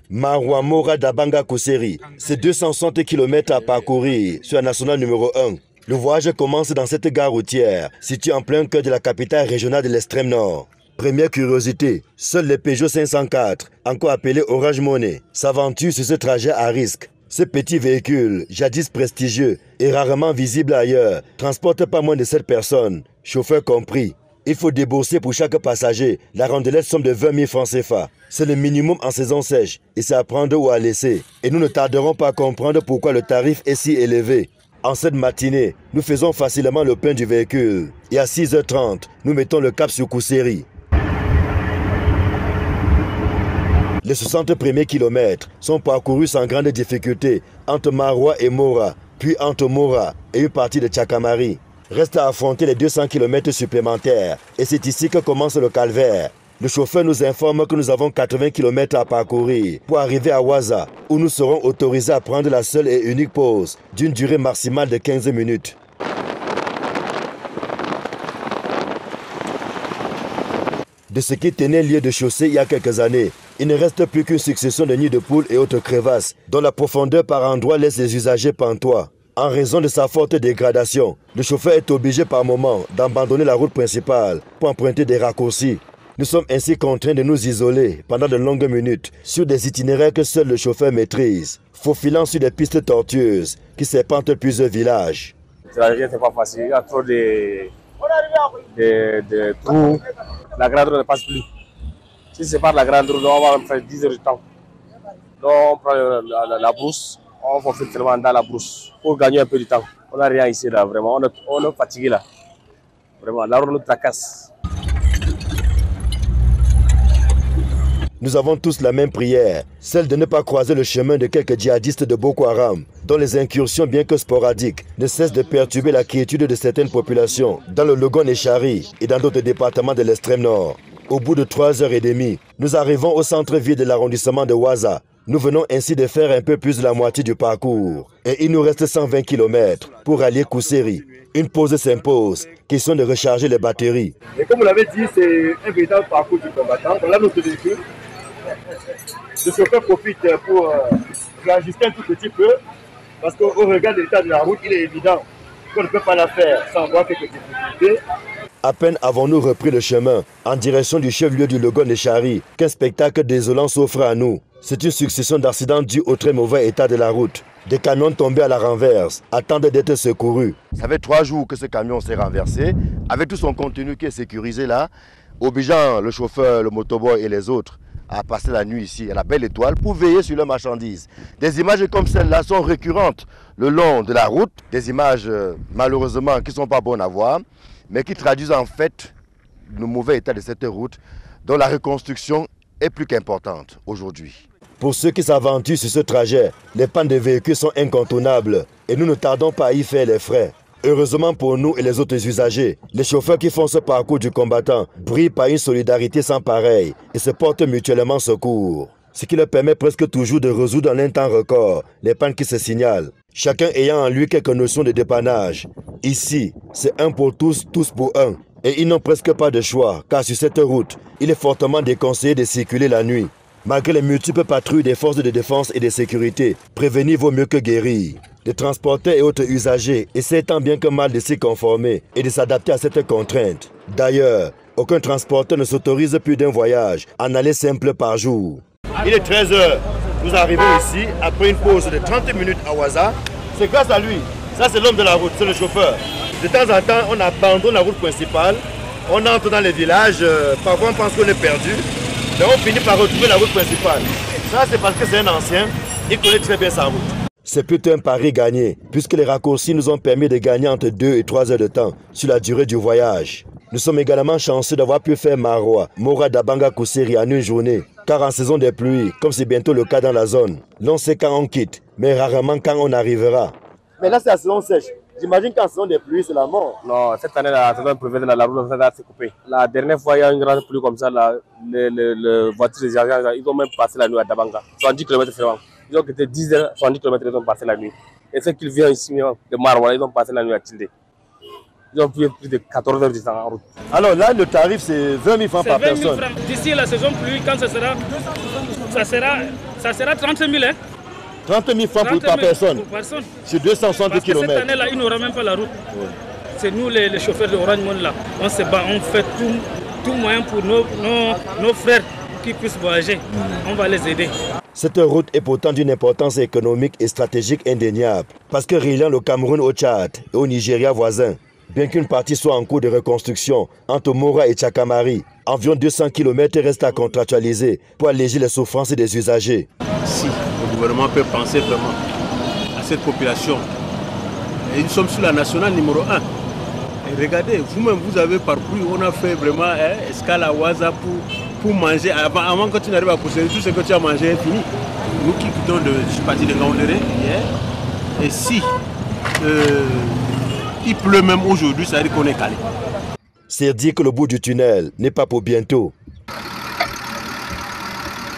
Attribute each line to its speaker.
Speaker 1: Marwa Mora d'Abanga Kousseri, c'est 260 km à parcourir sur la nationale numéro 1. Le voyage commence dans cette gare routière, située en plein cœur de la capitale régionale de l'extrême nord. Première curiosité, seuls les Peugeot 504, encore appelés Orange Money, s'aventurent sur ce trajet à risque. Ce petit véhicule, jadis prestigieux et rarement visible ailleurs, transporte pas moins de 7 personnes, chauffeur compris. Il faut débourser pour chaque passager la rondelette somme de 20 000 francs CFA. C'est le minimum en saison sèche et c'est à prendre ou à laisser. Et nous ne tarderons pas à comprendre pourquoi le tarif est si élevé. En cette matinée, nous faisons facilement le plein du véhicule. Et à 6h30, nous mettons le cap sur Kousseri. Les 60 premiers kilomètres sont parcourus sans grande difficulté entre Marwa et Mora, puis entre Mora et une partie de Tchakamari. Reste à affronter les 200 km supplémentaires et c'est ici que commence le calvaire. Le chauffeur nous informe que nous avons 80 km à parcourir pour arriver à Waza, où nous serons autorisés à prendre la seule et unique pause d'une durée maximale de 15 minutes. De ce qui tenait lieu de chaussée il y a quelques années, il ne reste plus qu'une succession de nids de poules et autres crevasses, dont la profondeur par endroits laisse les usagers pantois. En raison de sa forte dégradation, le chauffeur est obligé par moment d'abandonner la route principale pour emprunter des raccourcis. Nous sommes ainsi contraints de nous isoler pendant de longues minutes sur des itinéraires que seul le chauffeur maîtrise, faufilant sur des pistes tortueuses qui serpentent plusieurs villages.
Speaker 2: C'est pas facile, il y a trop de trous, la grande route ne passe plus. Si c'est pas la grande route, on va faire 10 heures de temps. Donc on prend la brousse. On faufile seulement dans la brousse pour gagner un peu de temps. On n'a rien ici là, vraiment. On est fatigué là. Vraiment, la route nous tracasse.
Speaker 1: Nous avons tous la même prière, celle de ne pas croiser le chemin de quelques djihadistes de Boko Haram, dont les incursions, bien que sporadiques, ne cessent de perturber la quiétude de certaines populations dans le Logon et Chari et dans d'autres départements de l'extrême nord. Au bout de 3h30, nous arrivons au centre-ville de l'arrondissement de Waza. Nous venons ainsi de faire un peu plus de la moitié du parcours. Et il nous reste 120 km pour allier Kousseri. Une pause s'impose, question de recharger les batteries.
Speaker 3: Et comme vous l'avez dit, c'est un véritable parcours du combattant. Voilà notre véhicule. Le chauffeur profite pour réajuster un tout petit peu, parce qu'au regard de l'état de la route, il est évident qu'on ne peut pas la faire sans avoir quelques difficultés.
Speaker 1: À peine avons-nous repris le chemin en direction du chef-lieu du Logon et Chari qu'un spectacle désolant s'offre à nous. C'est une succession d'accidents dus au très mauvais état de la route. Des camions tombés à la renverse attendent d'être secourus. Ça fait 3 jours que ce camion s'est renversé, avec tout son contenu qui est sécurisé là, obligeant le chauffeur, le motoboy et les autres à passer la nuit ici à la Belle Étoile pour veiller sur leurs marchandises. Des images comme celle-là sont récurrentes le long de la route, des images malheureusement qui ne sont pas bonnes à voir, mais qui traduisent en fait le mauvais état de cette route dont la reconstruction est plus qu'importante aujourd'hui. Pour ceux qui s'aventurent sur ce trajet, les pannes de véhicules sont incontournables et nous ne tardons pas à y faire les frais. Heureusement pour nous et les autres usagers, les chauffeurs qui font ce parcours du combattant brillent par une solidarité sans pareille et se portent mutuellement secours. Ce qui leur permet presque toujours de résoudre en un temps record les pannes qui se signalent. Chacun ayant en lui quelques notions de dépannage. Ici, c'est un pour tous, tous pour un. Et ils n'ont presque pas de choix, car sur cette route, il est fortement déconseillé de circuler la nuit. Malgré les multiples patrouilles des forces de défense et de sécurité, prévenir vaut mieux que guérir. Les transporteurs et autres usagers essaient tant bien que mal de s'y conformer et de s'adapter à cette contrainte. D'ailleurs, aucun transporteur ne s'autorise plus d'un voyage en aller simple par jour. Il est 13h. Nous arrivons ici après une pause de 30 minutes à Waza. C'est grâce à lui. Ça, c'est l'homme de la route, c'est le chauffeur. De temps en temps, on abandonne la route principale. On entre dans les villages. Parfois, on pense qu'on est perdu. Mais on finit par retrouver la route principale. Ça, c'est parce que c'est un ancien. Il connaît très bien sa route. C'est plutôt un pari gagné, puisque les raccourcis nous ont permis de gagner entre 2 et 3 heures de temps sur la durée du voyage. Nous sommes également chanceux d'avoir pu faire Marwa, Mora d'Abanga Kousseri en une journée. Car en saison des pluies, comme c'est bientôt le cas dans la zone, l'on sait quand on quitte, mais rarement quand on arrivera. Mais là, c'est la saison sèche. J'imagine qu'en saison des pluies, c'est la mort.
Speaker 2: Non, cette année, la saison prévue, la route s'est coupée. La dernière fois, il y a une grande pluie comme ça, les voitures des agents, ils ont même passé la nuit à Dabanga. 70 km seulement. Ils ont quitté 10 heures, 70 km, ils ont passé la nuit. Et ceux qui viennent ici, de Marwa, ils ont passé la nuit à Tilde. Ils ont pris plus de 14 heures de temps en route.
Speaker 1: Alors là, le tarif, c'est 20 000 francs par personne.
Speaker 4: D'ici la saison pluie, quand ça Ça sera 30 000. Hein?
Speaker 1: 30 000 francs par personne. Sur 260
Speaker 4: Parce
Speaker 1: km.
Speaker 4: Que cette année-là, il n'aura même pas la route. Oui. C'est nous les chauffeurs de Orange Monde là. On se bat, on fait tout moyen pour nos frères qui puissent voyager. On va les aider.
Speaker 1: Cette route est pourtant d'une importance économique et stratégique indéniable parce que reliant le Cameroun au Tchad et au Nigeria voisin, bien qu'une partie soit en cours de reconstruction entre Mora et Tchakamari, environ 200 km restent à contractualiser pour alléger les souffrances des usagers.
Speaker 5: Si le gouvernement peut penser vraiment à cette population, et nous sommes sur la nationale numéro 1. Et regardez, vous-même, vous avez parcouru, on a fait vraiment escale à Ouaza pour manger. Avant que tu n'arrives à posséder tout ce que tu as mangé est fini. Nous qui quittons je suis parti de Ngaoundéré hier. Et si il pleut même aujourd'hui, ça veut dire qu'on est calé.
Speaker 1: C'est dire que le bout du tunnel n'est pas pour bientôt.